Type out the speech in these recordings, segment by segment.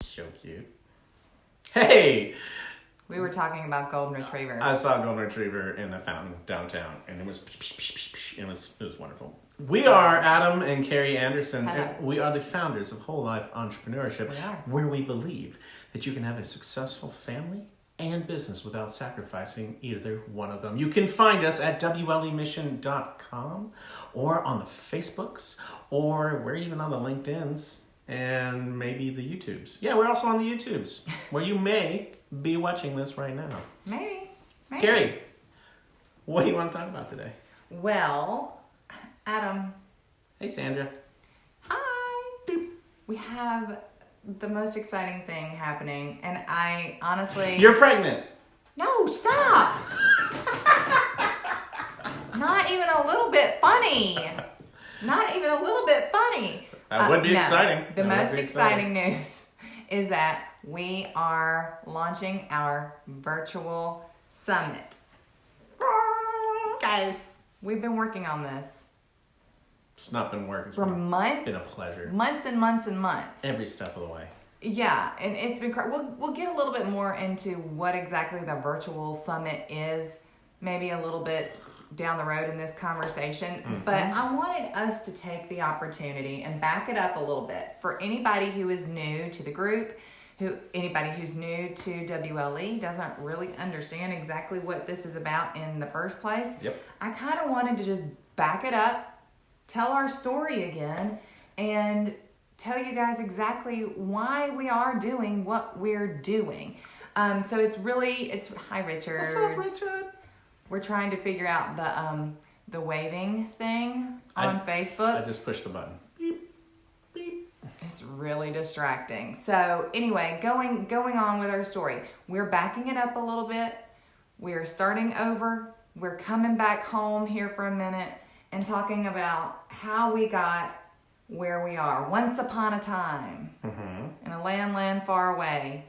So cute. Hey! We were talking about golden retrievers. I saw a golden retriever in a fountain downtown, and it was wonderful. We are Adam and Carrie Anderson, Hello. and we are the founders of Whole Life Entrepreneurship, We are. where we believe that you can have a successful family and business without sacrificing either one of them. You can find us at WLEmission.com or on the Facebooks, or we're even on the LinkedIns and maybe the YouTubes. Yeah, we're also on the YouTubes, where you may be watching this right now. Maybe. Carrie, what do you want to talk about today? Well, Adam. Hey, Sandra. Hi. We have the most exciting thing happening, and I honestly... You're pregnant. No, stop. Not even a little bit funny. Not even a little bit funny. That would be No. exciting. The That would most be exciting news is that we are launching our virtual summit. Guys, we've been working on this It's not been working. It's for been months. a pleasure. Months and months and months. Every step of the way. Yeah, and it's been we'll get a little bit more into what exactly the virtual summit is, maybe a little bit down the road in this conversation. Mm-hmm. But I wanted us to take the opportunity and back it up a little bit for anybody who is new to the group, anybody who's new to WLE doesn't really understand exactly what this is about in the first place. Yep. I kind of wanted to just back it up, tell our story again, and tell you guys exactly why we are doing what we're doing. So it's hi Richard. What's up, Richard? We're trying to figure out the waving thing on Facebook. I just pushed the button. Beep, beep. It's really distracting. So anyway, going on with our story. We're backing it up a little bit. We're starting over. We're coming back home here for a minute and talking about how we got where we are. Once upon a time, in a land far away.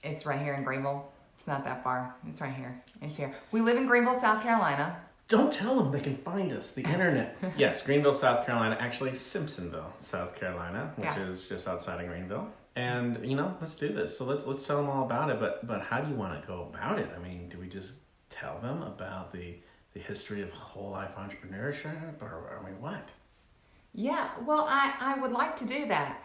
It's right here in Greenville. It's not that far. It's right here. It's here. We live in Greenville, South Carolina. Don't tell them they can find us. The internet. Yes, Greenville, South Carolina. Actually, Simpsonville, South Carolina, which is just outside of Greenville. And let's do this. So let's tell them all about it. But how do you want to go about it? I mean, do we just tell them about the history of whole life entrepreneurship, or I mean, what? Yeah. Well, I would like to do that.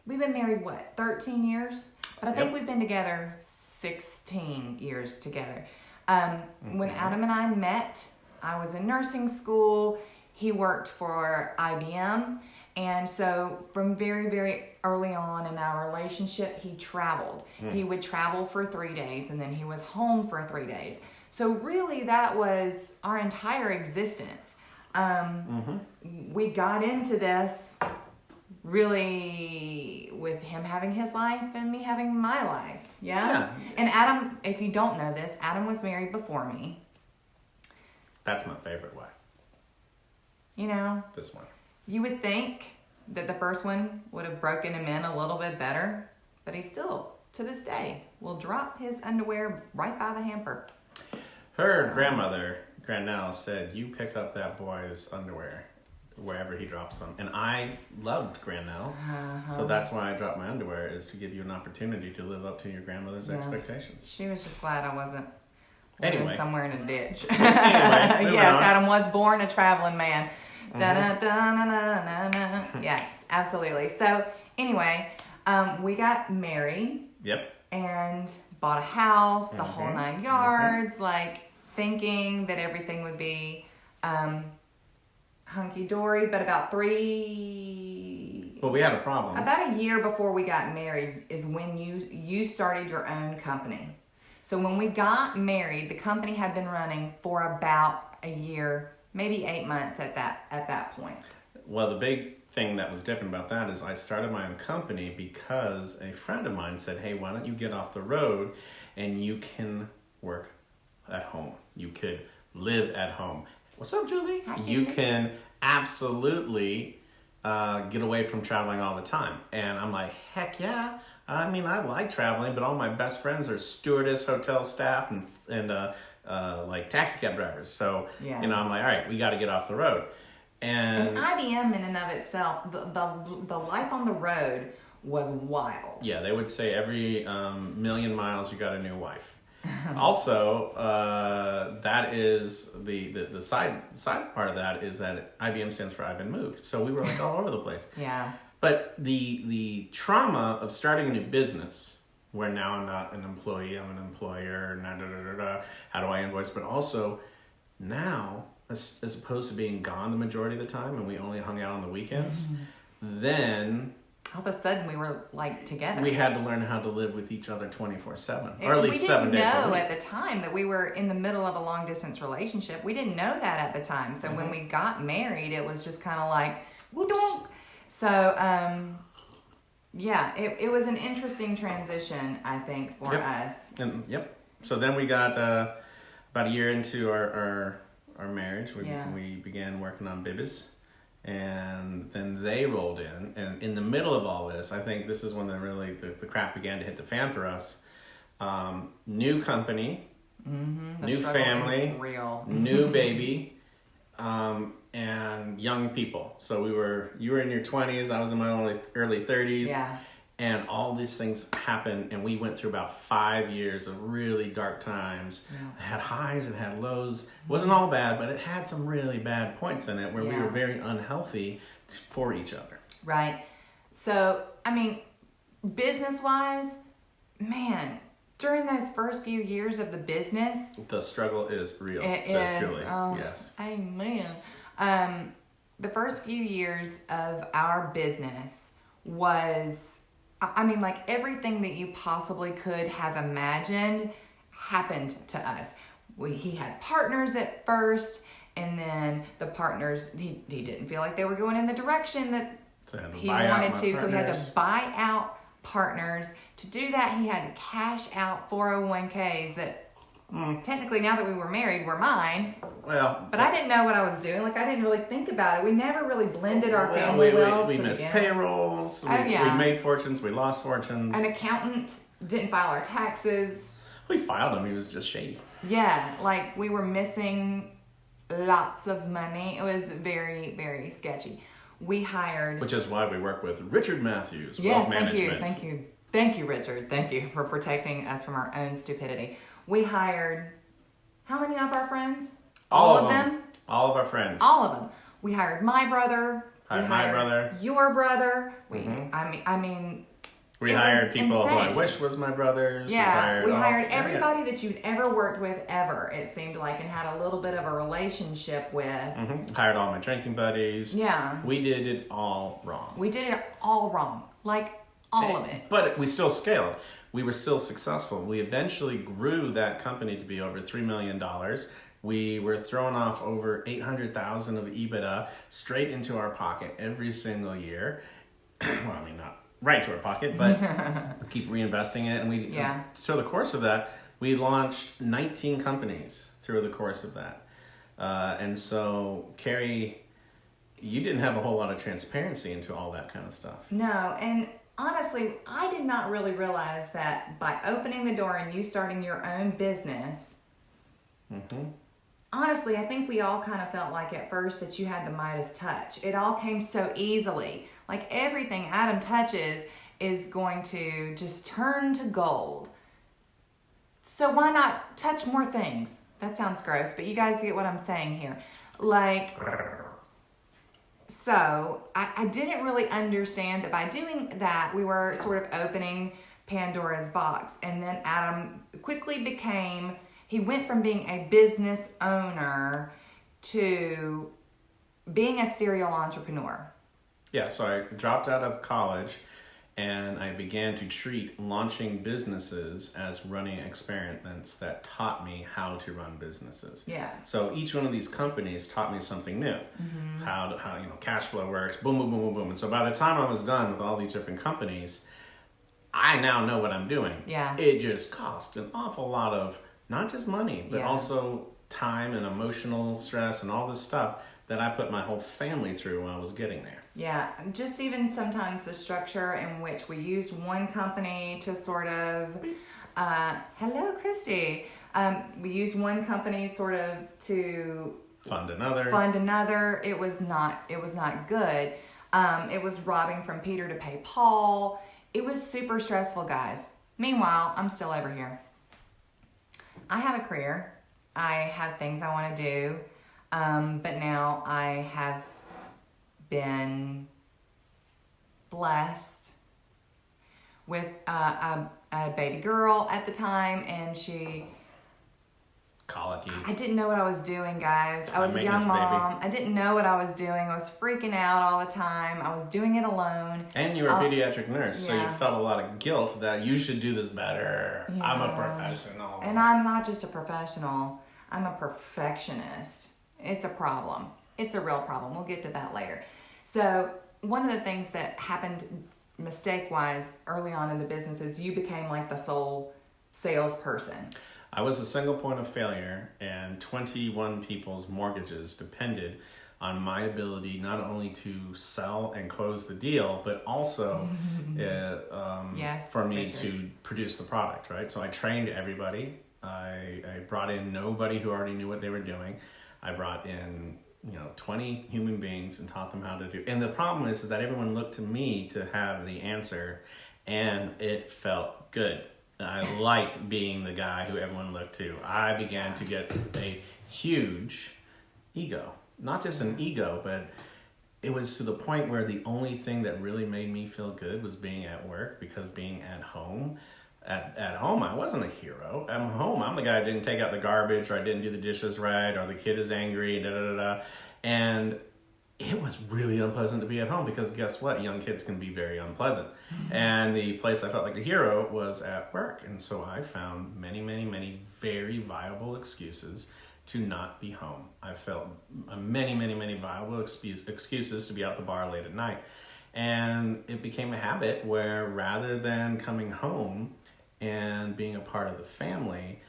We've been married, 13 years? But I think we've been together 16 years together. When Adam and I met, I was in nursing school. He worked for IBM. And so from very, very early on in our relationship, he traveled. He would travel for 3 days, and then he was home for 3 days. So really, that was our entire existence. We got into this really with him having his life and me having my life. Yeah. And Adam, if you don't know this, Adam was married before me. That's my favorite wife. This one. You would think that the first one would have broken him in a little bit better, but he still, to this day, will drop his underwear right by the hamper. Her grandmother, Grandel, said, "You pick up that boy's underwear wherever he drops them." And I loved Grandel, so that's why I dropped my underwear, is to give you an opportunity to live up to your grandmother's expectations. She was just glad I wasn't living somewhere in a ditch. Anyway, yes, Adam was born a traveling man. Yes, absolutely. So anyway, we got married. Yep. And bought a house, the whole 9 yards, thinking that everything would be hunky-dory, but about Well, we had a problem. about a year before we got married is when you started your own company. So when we got married, the company had been running for about a year, maybe 8 months at that point. Well, the big thing that was different about that is I started my own company because a friend of mine said, "Hey, why don't you get off the road and you can work at home. You could live at home." What's up, Julie? Hi, you Julie. can absolutely get away from traveling all the time. And I'm like, heck yeah. I mean, I like traveling, but all my best friends are stewardess, hotel staff, and like taxi cab drivers. So, Yeah. I'm like, all right, we got to get off the road. And IBM in and of itself, the life on the road was wild. Yeah, they would say every million miles you got a new wife. Also, that is the side part of that is that IBM stands for I've been moved. So we were like all over the place. Yeah. But the trauma of starting a new business, where now I'm not an employee, I'm an employer, how do I invoice? But also now, as opposed to being gone the majority of the time and we only hung out on the weekends, then all of a sudden we were like together. we had to learn how to live with each other 24/7, or at least 7 days a We didn't know week. at the time that we were in the middle of a long distance relationship. We didn't know that at the time. So when we got married, it was just kind of like, whoop. So, yeah, it was an interesting transition, I think, for us. And so then we got about a year into our marriage. We began working on Bibis. And then they rolled in, and in the middle of all this, I think this is when the crap began to hit the fan for us. New company, new family, new baby, and young people. So you were in your 20s, I was in my early 30s. Yeah. And all these things happened, and we went through about 5 years of really dark times. Yeah. It had highs, it had lows. It wasn't all bad, but it had some really bad points in it where we were very unhealthy for each other. Right. So, I mean, business-wise, man, during those first few years of the business, the struggle is real, says Julie. Yes. Amen. The first few years of our business was, I mean, like everything that you possibly could have imagined happened to us. He had partners at first, and then the partners, he didn't feel like they were going in the direction that he wanted to, so he had to buy out partners. To do that, he had to cash out 401ks that technically, now that we were married, were mine. Well, but I didn't know what I was doing. Like, I didn't really think about it. We never really blended our family well. We missed payrolls. We made fortunes. We lost fortunes. An accountant didn't file our taxes. We filed them. He was just shady. Yeah, like we were missing lots of money. It was very, very sketchy. We hired... Which is why we work with Richard Matthews, Wealth Management. Thank you, Richard. Thank you for protecting us from our own stupidity. We hired how many of our friends? All of them? All of our friends. All of them. We hired my brother. My brother. Your brother. We hired people who I wish was my brothers. Yeah, we hired everybody that you'd ever worked with ever, it seemed like, and had a little bit of a relationship with. Hired all my drinking buddies. Yeah. We did it all wrong. We did it all wrong. Like, all of it. But we still scaled. We were still successful. We eventually grew that company to be over $3 million. We were throwing off over $800,000 of EBITDA straight into our pocket every single year. Well, I mean, not right to our pocket, but we keep reinvesting it. And through the course of that, we launched 19 companies through the course of that. And so, Carrie, you didn't have a whole lot of transparency into all that kind of stuff. No, and honestly, I did not really realize that by opening the door and you starting your own business, honestly, I think we all kind of felt like at first that you had the Midas touch. It all came so easily. Like everything Adam touches is going to just turn to gold. So why not touch more things? That sounds gross, but you guys get what I'm saying here. Like... So I didn't really understand that by doing that, we were sort of opening Pandora's box. And then Adam quickly he went from being a business owner to being a serial entrepreneur. Yeah, so I dropped out of college and I began to treat launching businesses as running experiments that taught me how to run businesses. Yeah. So each one of these companies taught me something new. How cash flow works, boom, boom, boom, boom, boom. And so by the time I was done with all these different companies, I now know what I'm doing. Yeah. It just cost an awful lot of not just money, but also time and emotional stress and all this stuff that I put my whole family through when I was getting there. Yeah, just even sometimes the structure in which we used one company to sort of, hello, Christy. We used one company sort of to Fund another. It was not good. It was robbing from Peter to pay Paul. It was super stressful, guys. Meanwhile, I'm still over here. I have a career. I have things I want to do. But now I have been blessed with a baby girl at the time, and Colicky. I didn't know what I was doing, guys. I was a young Maintenance baby. mom. I didn't know what I was doing. I was freaking out all the time. I was doing it alone. And you were a pediatric nurse, so you yeah. felt a lot of guilt that you should do this better. Yeah. I'm a professional. And I'm not just a professional. I'm a perfectionist. It's a problem. It's a real problem. We'll get to that later. So one of the things that happened mistake-wise early on in the business is you became like the sole salesperson. I was a single point of failure, and 21 people's mortgages depended on my ability not only to sell and close the deal, but also Yes, for me Richard. to produce the product, right? So I trained everybody. I brought in nobody who already knew what they were doing. I brought in 20 human beings and taught them how to do. And the problem is that everyone looked to me to have the answer, and it felt good. I liked being the guy who everyone looked to. I began to get a huge ego. Not just an ego, but it was to the point where the only thing that really made me feel good was being at work, because being at home, at home, I wasn't a hero. At home, I'm the guy who didn't take out the garbage, or I didn't do the dishes right, or the kid is angry, And it was really unpleasant to be at home, because guess what? Young kids can be very unpleasant. Mm-hmm. And the place I felt like a hero was at work. And so I found many, many, many very viable excuses to not be home. I felt many, many, many viable excuses to be out the bar late at night. And it became a habit where, rather than coming home and being a part of the family,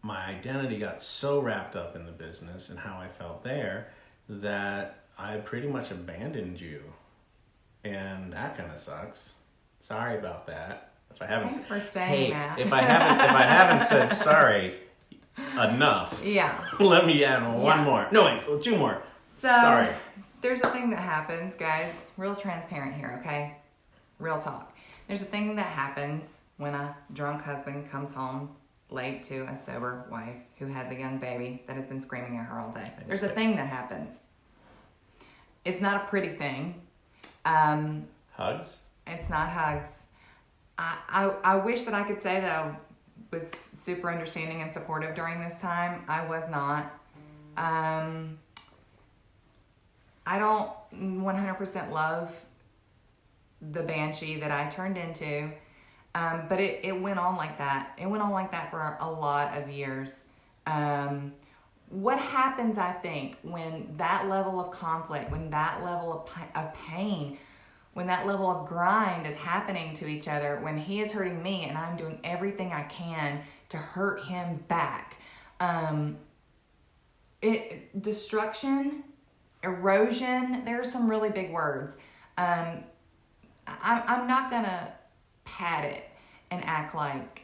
my identity got so wrapped up in the business and how I felt there that I pretty much abandoned you. And that kind of sucks. Sorry about that. If I haven't Thanks for saying that. if I haven't said sorry enough. Yeah. Let me add one more. No, wait, two more. So, sorry. There's a thing that happens, guys. Real transparent here, okay? Real talk. There's a thing that happens when a drunk husband comes home late to a sober wife who has a young baby that has been screaming at her all day. There's a thing that happens. It's not a pretty thing. Hugs? It's not hugs. I wish that I could say that I was super understanding and supportive during this time. I was not. I don't 100% love the banshee that I turned into, but it went on like that. It went on like that for a lot of years. What happens, I think, when that level of conflict, when that level of pain, when that level of grind is happening to each other, when he is hurting me and I'm doing everything I can to hurt him back, destruction, erosion, there are some really big words. I'm not gonna pat it and act like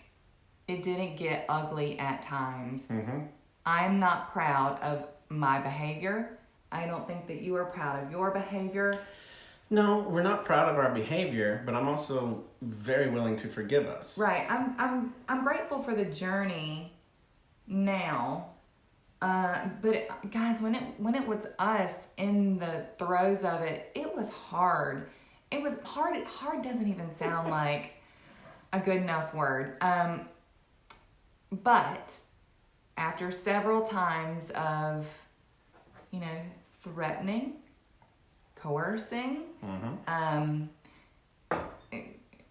it didn't get ugly at times. Mm-hmm. I'm not proud of my behavior. I don't think that you are proud of your behavior. No, we're not proud of our behavior, but I'm also very willing to forgive us. Right. I'm grateful for the journey now. But guys, when it was us in the throes of it, it was hard. It was hard. Hard doesn't even sound like a good enough word. But after several times of, threatening, coercing, mm-hmm.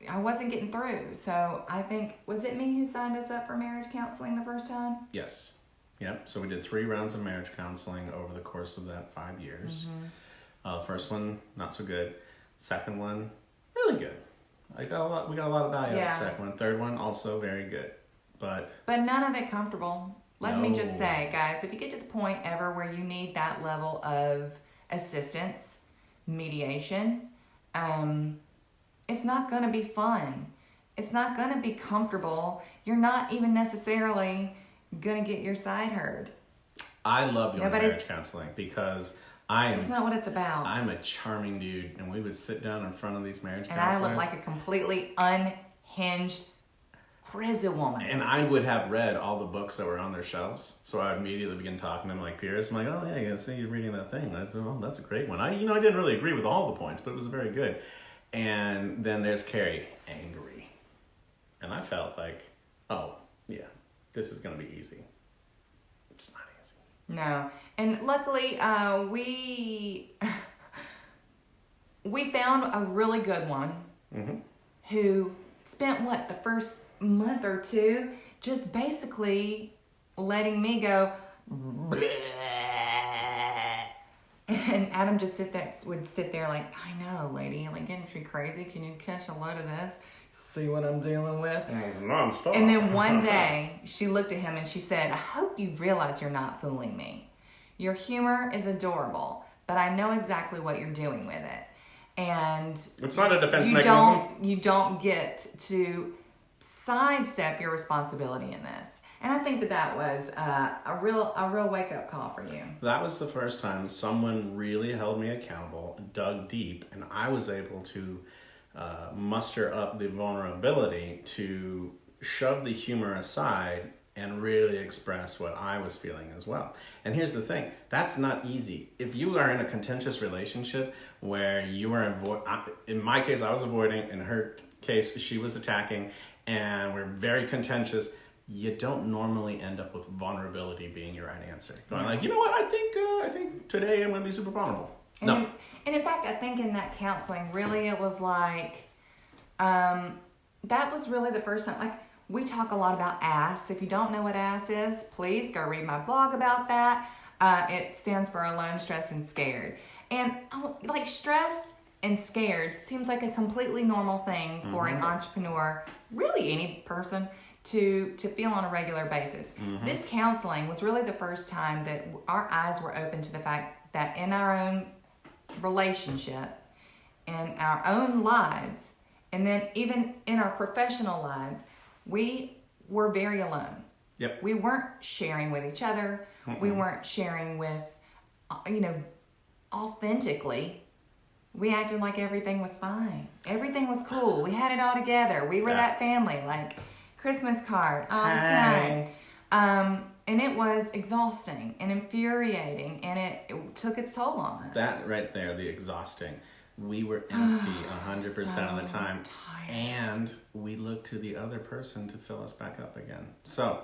I wasn't getting through. So I think, was it me who signed us up for marriage counseling the first time? Yes. Yep. So we did 3 rounds of marriage counseling over the course of that 5 years. Mm-hmm. First one, not so good. Second one, really good. We got a lot of value out of the second one. Third one, also very good. But none of it comfortable. Let me just say, guys, if you get to the point ever where you need that level of assistance, mediation, it's not going to be fun. It's not going to be comfortable. You're not even necessarily going to get your side heard. I love going to Nobody's- marriage counseling because That's not what it's about. I'm a charming dude, and we would sit down in front of these marriage And I counselors. look like a completely unhinged, crazy woman. And I would have read all the books that were on their shelves, so I would immediately begin talking to them like peers. I'm like, oh yeah, I see you're reading that thing. That's a great one. I didn't really agree with all the points, but it was very good. And then there's Carrie, angry, and I felt like, oh yeah, this is gonna be easy. It's not easy. No. And luckily, we found a really good one who spent, the first month or two just basically letting me go, bleh. And Adam just would sit there like, I know, lady, like, isn't she crazy? Can you catch a load of this? See what I'm dealing with? Non-stop. And then one day, she looked at him and she said, I hope you realize you're not fooling me. Your humor is adorable, but I know exactly what you're doing with it. And It's not a defense mechanism. you don't get to sidestep your responsibility in this. And I think that was a real wake-up call for you. That was the first time someone really held me accountable, dug deep, and I was able to muster up the vulnerability to shove the humor aside and really express what I was feeling as well. And here's the thing, that's not easy. If you are in a contentious relationship where you are in my case, I was avoiding, in her case, she was attacking, and we're very contentious, you don't normally end up with vulnerability being your right answer. Going like, you know what, I think today I'm going to be super vulnerable. And in fact, I think in that counseling, really it was like, that was really the first time, like, we talk a lot about ASS. If you don't know what ASS is, please go read my blog about that. It stands for Alone, Stressed, and Scared. And like, stressed and scared seems like a completely normal thing for an entrepreneur, really any person, to feel on a regular basis. This counseling was really the first time that our eyes were open to the fact that in our own relationship, in our own lives, and then even in our professional lives, we were very alone. Yep. We weren't sharing with each other. We weren't sharing with, authentically. We acted like everything was fine. Everything was cool. We had it all together. We were that family, like Christmas card all the time. And it was exhausting and infuriating, and it took its toll on us. That right there, the exhausting. We were empty 100% of the time. Tired. And we looked to the other person to fill us back up again. So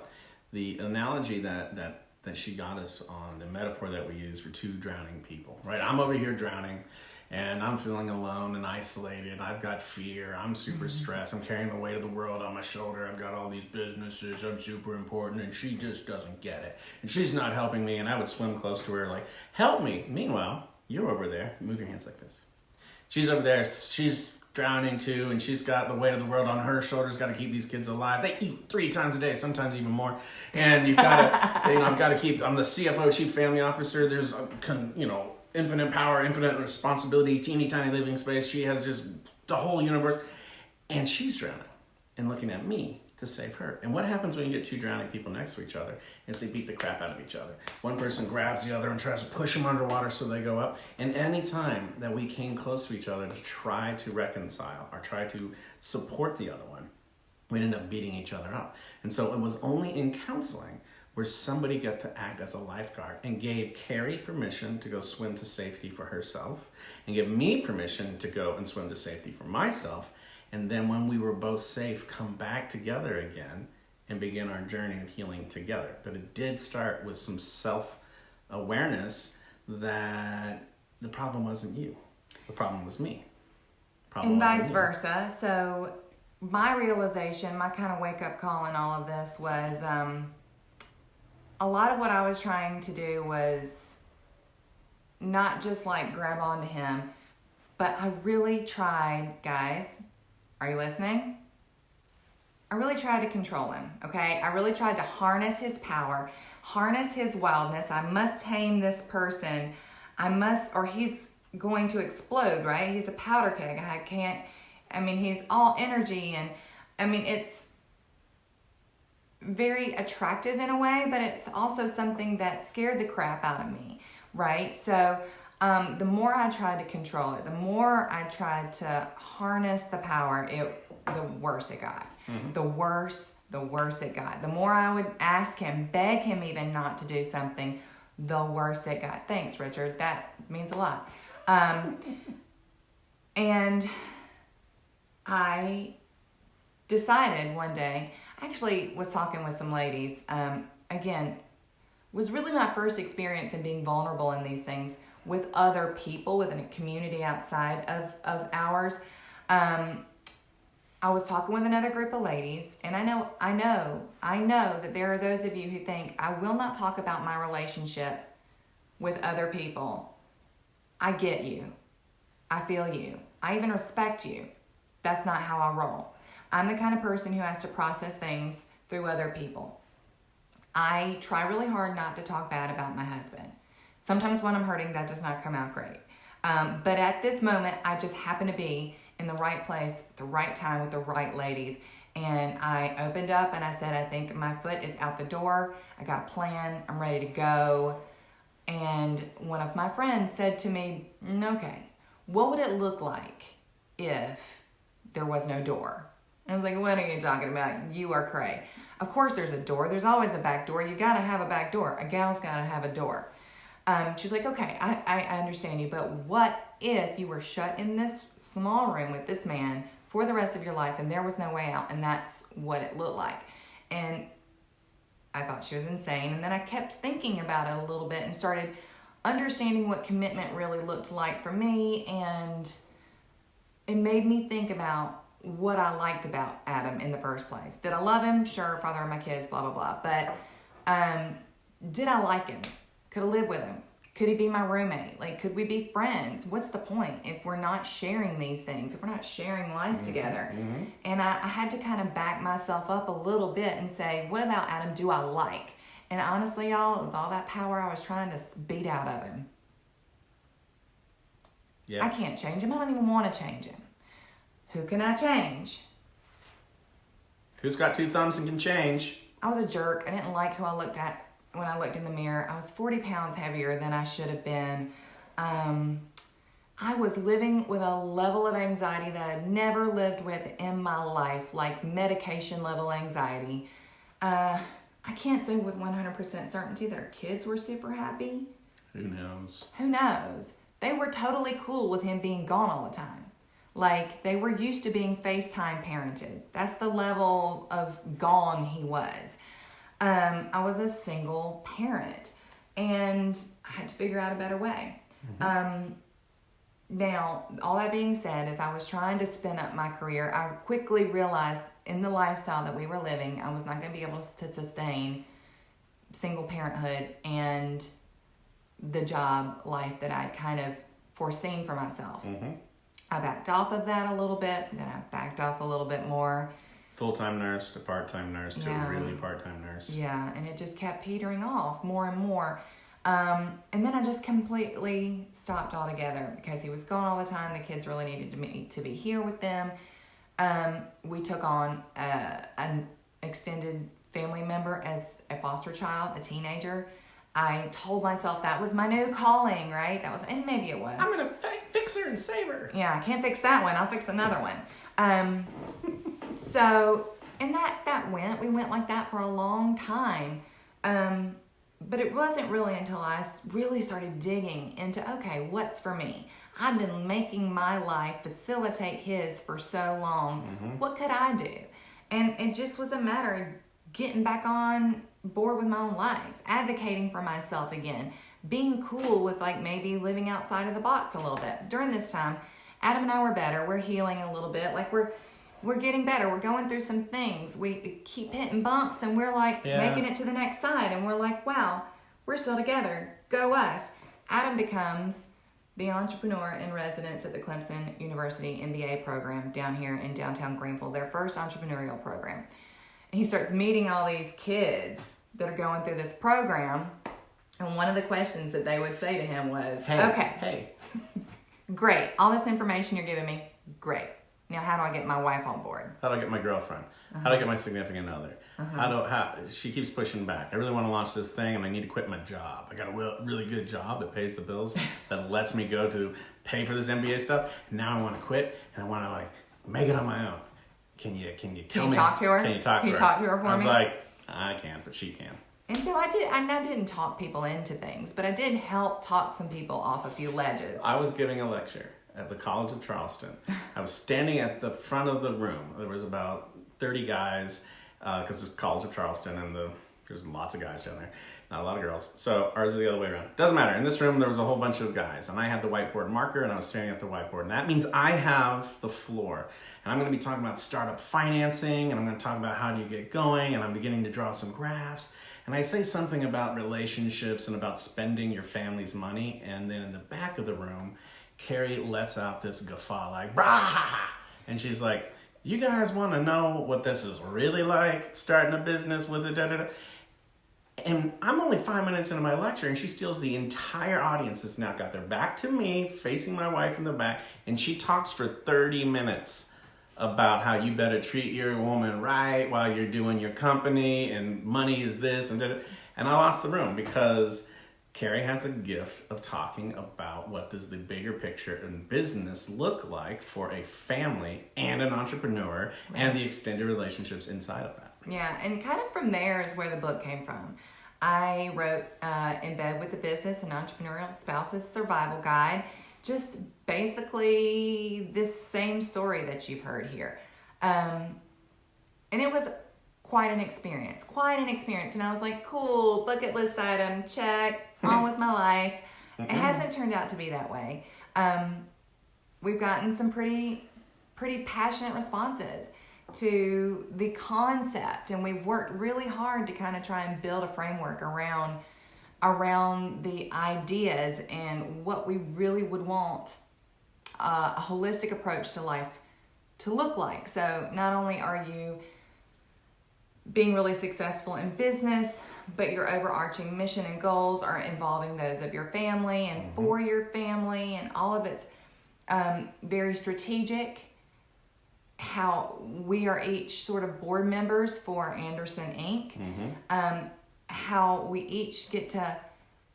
the analogy that she got us on, the metaphor that we use for two drowning people, right? I'm over here drowning and I'm feeling alone and isolated. I've got fear. I'm super stressed. I'm carrying the weight of the world on my shoulder. I've got all these businesses. I'm super important, and she just doesn't get it. And she's not helping me, and I would swim close to her like, help me. Meanwhile, you're over there. Move your hands like this. She's over there. She's drowning too, and she's got the weight of the world on her shoulders. Got to keep these kids alive. They eat 3 times a day, sometimes even more. And you've got to, I've got to keep. I'm the CFO, Chief Family Officer. There's, infinite power, infinite responsibility, teeny tiny living space. She has just the whole universe, and she's drowning and looking at me to save her. And what happens when you get two drowning people next to each other is they beat the crap out of each other. One person grabs the other and tries to push them underwater so they go up. And any time that we came close to each other to try to reconcile or try to support the other one, we'd end up beating each other up. And so it was only in counseling where somebody got to act as a lifeguard and gave Carrie permission to go swim to safety for herself and give me permission to go and swim to safety for myself. And then when we were both safe, come back together again and begin our journey of healing together. But it did start with some self-awareness that the problem wasn't you. The problem was me. And vice versa. So my realization, my kind of wake-up call in all of this was a lot of what I was trying to do was not just like grab onto him, but I really tried, guys, are you listening? I really tried to control him, okay? I really tried to harness his power, harness his wildness. I must tame this person. Or he's going to explode, right? He's a powder keg. he's all energy. And it's very attractive in a way, but it's also something that scared the crap out of me, right? So the more I tried to control it, the more I tried to harness the power, the worse it got. The worse it got. The more I would ask him, beg him even not to do something, the worse it got. Thanks, Richard. That means a lot. And I decided one day, I actually was talking with some ladies, again, was really my first experience in being vulnerable in these things with other people within a community outside of ours. I was talking with another group of ladies, and I know that there are those of you who think, I will not talk about my relationship with other people. I get you. I feel you. I even respect you. That's not how I roll. I'm the kind of person who has to process things through other people. I try really hard not to talk bad about my husband. Sometimes when I'm hurting, that does not come out great. But at this moment, I just happen to be in the right place at the right time with the right ladies. And I opened up and I said, I think my foot is out the door. I got a plan. I'm ready to go. And one of my friends said to me, okay, what would it look like if there was no door? And I was like, what are you talking about? You are cray. Of course there's a door. There's always a back door. You got to have a back door. A gal's got to have a door. She's like, okay, I understand you, but what if you were shut in this small room with this man for the rest of your life and there was no way out, and that's what it looked like? And I thought she was insane, and then I kept thinking about it a little bit and started understanding what commitment really looked like for me, and it made me think about what I liked about Adam in the first place. Did I love him? Sure, father of my kids, blah, blah, blah. But did I like him? Could I live with him? Could he be my roommate? Like, could we be friends? What's the point if we're not sharing these things, if we're not sharing life together? And I had to kind of back myself up a little bit and say, what about Adam do I like? And honestly, y'all, it was all that power I was trying to beat out of him. Yeah. I can't change him. I don't even want to change him. Who can I change? Who's got two thumbs and can change? I was a jerk. I didn't like who I looked at when I looked in the mirror. I was 40 pounds heavier than I should have been. I was living with a level of anxiety that I'd never lived with in my life, like medication level anxiety. I can't say with 100% certainty that our kids were super happy. Who knows? Who knows? They were totally cool with him being gone all the time. Like, they were used to being FaceTime parented. That's the level of gone he was. I was a single parent, and I had to figure out a better way. Now, all that being said, as I was trying to spin up my career, I quickly realized in the lifestyle that we were living, I was not going to be able to sustain single parenthood and the job life that I'd kind of foreseen for myself. I backed off of that a little bit, then I backed off a little bit more. Full-time nurse to part-time nurse to Yeah. really part-time nurse. Yeah, and it just kept petering off more and more. And then I just completely stopped altogether because he was gone all the time. The kids really needed me to be here with them. We took on an extended family member as a foster child, a teenager. I told myself that was my new calling, right? And maybe it was. I'm going to fix her and save her. Yeah, I can't fix that one. I'll fix another one. So, and that we went like that for a long time. But it wasn't really until I really started digging into, okay, what's for me? I've been making my life facilitate his for so long. What could I do? And it just was a matter of getting back on board with my own life, advocating for myself again, being cool with like maybe living outside of the box a little bit. During this time, Adam and I were better. We're healing a little bit. Like we're getting better. We're going through some things. We keep hitting bumps and we're like making it to the next side. And we're like, wow, we're still together. Go us. Adam becomes the entrepreneur in residence at the Clemson University MBA program down here in downtown Greenville, their first entrepreneurial program. And he starts meeting all these kids that are going through this program. And one of the questions that they would say to him was, hey, Hey. Great. All this information you're giving me, great. Now, how do I get my wife on board? How do I get my girlfriend? How do I get my significant other? How she keeps pushing back. I really want to launch this thing and I need to quit my job. I got a really good job that pays the bills, that lets me go to pay for this MBA stuff. Now I want to quit and I want to like make it on my own. Can you tell me? Talk to her? Can you talk to her? Talk to her for me? I was like, I can't, but she can. And so I didn't talk people into things, but I did help talk some people off a few ledges. I was giving a lecture at the College of Charleston. I was standing at the front of the room. There was about 30 guys, because it's College of Charleston, and there's lots of guys down there, not a lot of girls. So ours is the other way around. Doesn't matter. In this room, there was a whole bunch of guys, and I had the whiteboard marker, and I was staring at the whiteboard. And that means I have the floor. And I'm going to be talking about startup financing, and I'm going to talk about how do you get going, and I'm beginning to draw some graphs. And I say something about relationships and about spending your family's money, and then in the back of the room, Carrie lets out this guffaw like, brah! And she's like, you guys want to know what this is really like, starting a business with a da-da-da? And I'm only 5 minutes into my lecture, and she steals the entire audience that's now got their back to me, facing my wife in the back, and she talks for 30 minutes about how you better treat your woman right while you're doing your company, and money is this, and da-da. And I lost the room because Carrie has a gift of talking about what does the bigger picture in business look like for a family and an entrepreneur, and the extended relationships inside of that. Yeah, and kind of from there is where the book came from. I wrote In Bed with the Business, an Entrepreneurial Spouse's Survival Guide. Just basically this same story that you've heard here. And it was quite an experience. And I was like, cool, bucket list item, check, on with my life. It hasn't turned out to be that way. We've gotten some pretty passionate responses to the concept, and we've worked really hard to kind of try and build a framework around the ideas and what we really would want a holistic approach to life to look like. So not only are you being really successful in business, but your overarching mission and goals are involving those of your family and for your family, and all of it's very strategic. How we are each sort of board members for Anderson Inc. How we each get to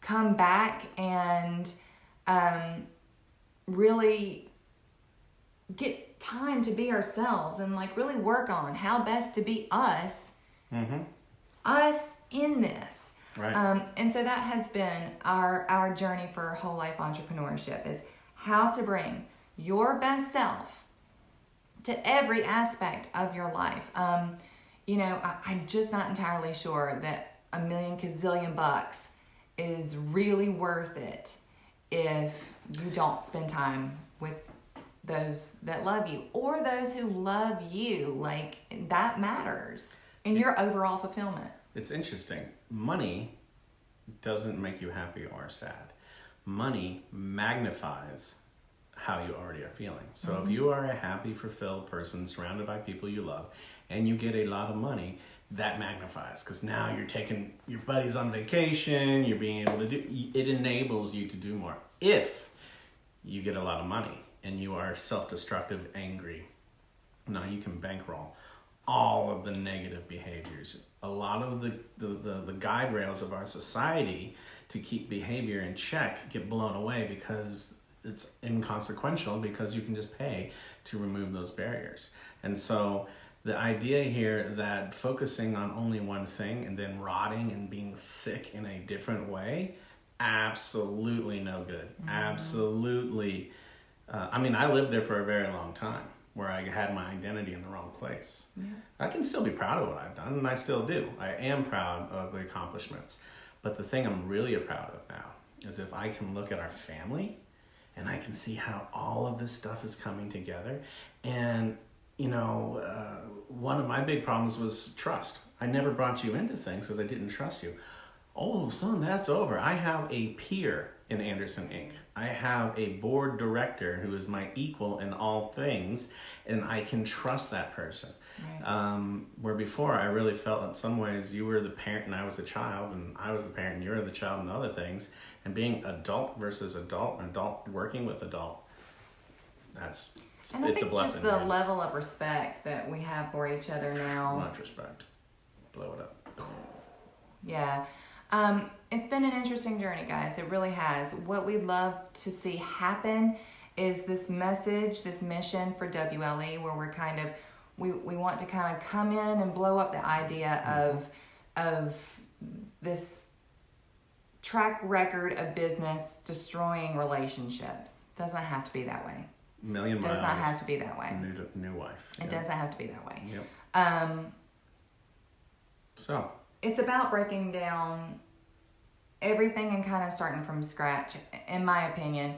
come back and really get time to be ourselves and like really work on how best to be us, us in this. Right. And so that has been our journey for whole life entrepreneurship, is how to bring your best self to every aspect of your life. I'm just not entirely sure that $1 million gazillion bucks is really worth it if you don't spend time with those that love you, or those who love you. Like, that matters in your overall fulfillment. It's interesting. Money doesn't make you happy or sad. Money magnifies how you already are feeling. So if you are a happy, fulfilled person surrounded by people you love, and you get a lot of money, that magnifies, because now you're taking your buddies on vacation, you're being able to do, it enables you to do more. If you get a lot of money and you are self-destructive, angry, now you can bankroll all of the negative behaviors. A lot of the guide rails of our society to keep behavior in check get blown away because it's inconsequential, because you can just pay to remove those barriers. And so the idea here that focusing on only one thing and then rotting and being sick in a different way, absolutely no good. Absolutely. I lived there for a very long time where I had my identity in the wrong place. I can still be proud of what I've done, and I still do. I am proud of the accomplishments. But the thing I'm really proud of now is if I can look at our family and I can see how all of this stuff is coming together. And, one of my big problems was trust. I never brought you into things because I didn't trust you. Oh, son, that's over. I have a peer in Anderson Inc. I have a board director who is my equal in all things, and I can trust that person. Right. Where before I really felt in some ways you were the parent and I was the child, and I was the parent and you were the child, and other things. And being adult versus adult, and adult working with adult, that's And I It's a think blessing. just the man. level of respect that we have for each other now. Much respect. Blow it up. Yeah. It's been an interesting journey, guys. It really has. What we'd love to see happen is this message, this mission for WLE, where we're kind of, we want to kind of come in and blow up the idea of this track record of business destroying relationships. Doesn't have to be that way. Million miles. Does not have to be that way. New wife. It doesn't have to be that way. Yep. So. It's about breaking down everything and kind of starting from scratch, in my opinion.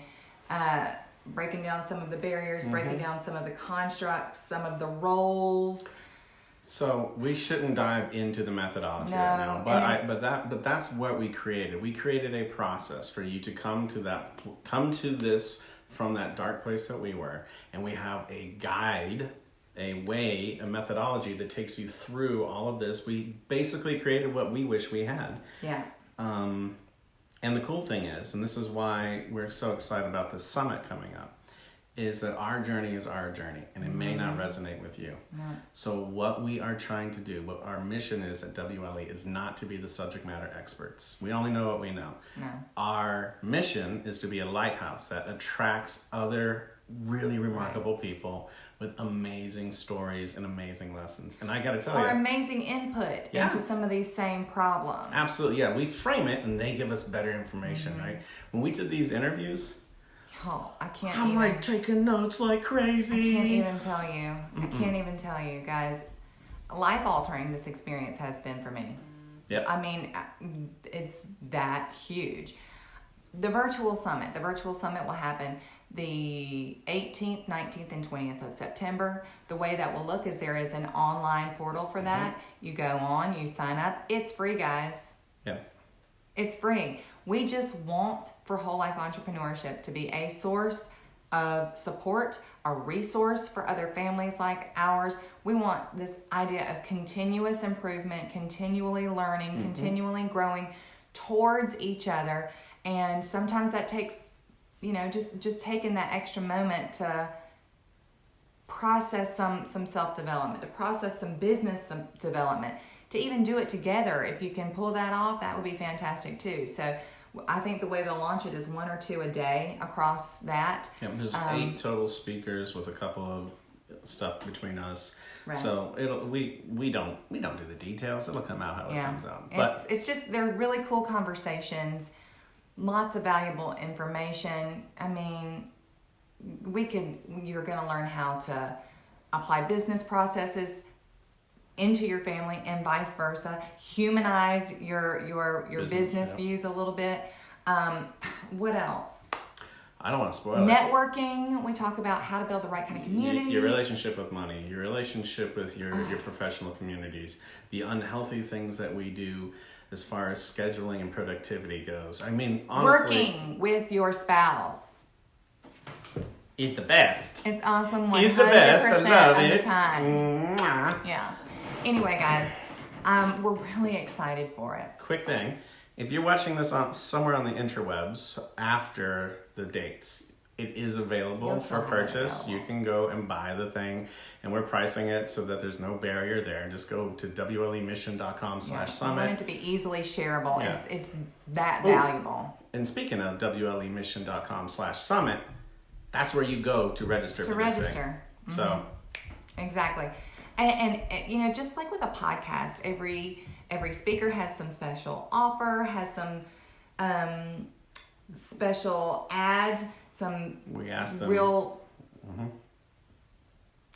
Breaking down some of the barriers, breaking down some of the constructs, some of the roles. So we shouldn't dive into the methodology No, right now, but that's what we created. We created a process for you to come to this from that dark place that we were, and we have a guide, a way, a methodology that takes you through all of this. We basically created what we wish we had. Yeah. And the cool thing is, and this is why we're so excited about this summit coming up, is that our journey is our journey, and it may not resonate with you. No. So what we are trying to do, what our mission is at WLE, is not to be the subject matter experts. We only know what we know. No. Our mission is to be a lighthouse that attracts other really remarkable people with amazing stories and amazing lessons. And I got to tell you, amazing input into some of these same problems. Absolutely, yeah. We frame it and they give us better information, right? When we did these interviews, I can't I'm even, like taking notes like crazy. I can't even tell you. I can't even tell you, guys. Life altering this experience has been for me. Yep. I mean, it's that huge. The virtual summit will happen the 18th, 19th, and 20th of September. The way that will look is there is an online portal for that. You go on, you sign up. It's free, guys. Yeah. It's free. We just want for Whole Life Entrepreneurship to be a source of support, a resource for other families like ours. We want this idea of continuous improvement, continually learning, continually growing towards each other. And sometimes that takes, just taking that extra moment to process some self-development, to process some business development, to even do it together. If you can pull that off, that would be fantastic too. So I think the way they'll launch it is 1 or 2 a day across that. Yeah, there's 8 total speakers with a couple of stuff between us. Right. So we don't do the details. It'll come out how it comes out. But it's just, they're really cool conversations, lots of valuable information. I mean, you're going to learn how to apply business processes into your family and vice versa. Humanize your business views a little bit. What else? I don't want to spoil it. Networking. We talk about how to build the right kind of communities. Your relationship with money, your relationship with your professional communities, the unhealthy things that we do as far as scheduling and productivity goes. I mean, honestly, working with your spouse is the best. It's awesome 100% He's the best. I love of it. the time. Mwah. Yeah. Anyway, guys, we're really excited for it. Quick thing. If you're watching this somewhere on the interwebs after the dates, it is available You'll for still have it purchase. available. You can go and buy the thing, and we're pricing it so that there's no barrier there. Just go to wlemission.com We want /summit. it to be easily shareable. Yeah. It's that valuable. And speaking of wlemission.com /summit, that's where you go to register for this thing. So, Exactly. And just like with a podcast, every speaker has some special offer, has some special ad, some we asked them. real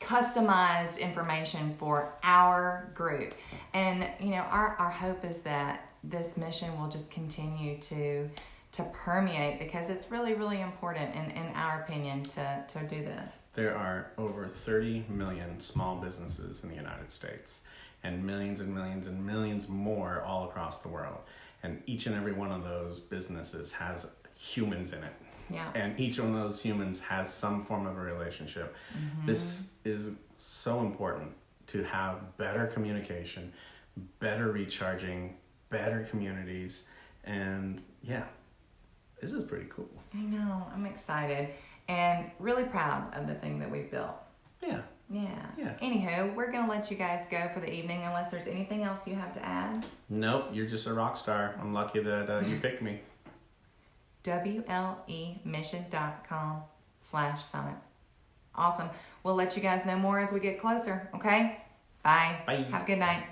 customized information for our group. And our hope is that this mission will just continue to permeate, because it's really, really important in our opinion to do this. There are over 30 million small businesses in the United States, and millions and millions and millions more all across the world. And each and every one of those businesses has humans in it. Yeah. And each one of those humans has some form of a relationship. This is so important, to have better communication, better recharging, better communities. And yeah, this is pretty cool. I know. I'm excited. and really proud of the thing that we've built. Yeah. Yeah. Anywho, we're going to let you guys go for the evening unless there's anything else you have to add. Nope, you're just a rock star. I'm lucky that you picked me. WLEmission.com/summit. Awesome. We'll let you guys know more as we get closer, okay? Bye. Bye. Have a good night.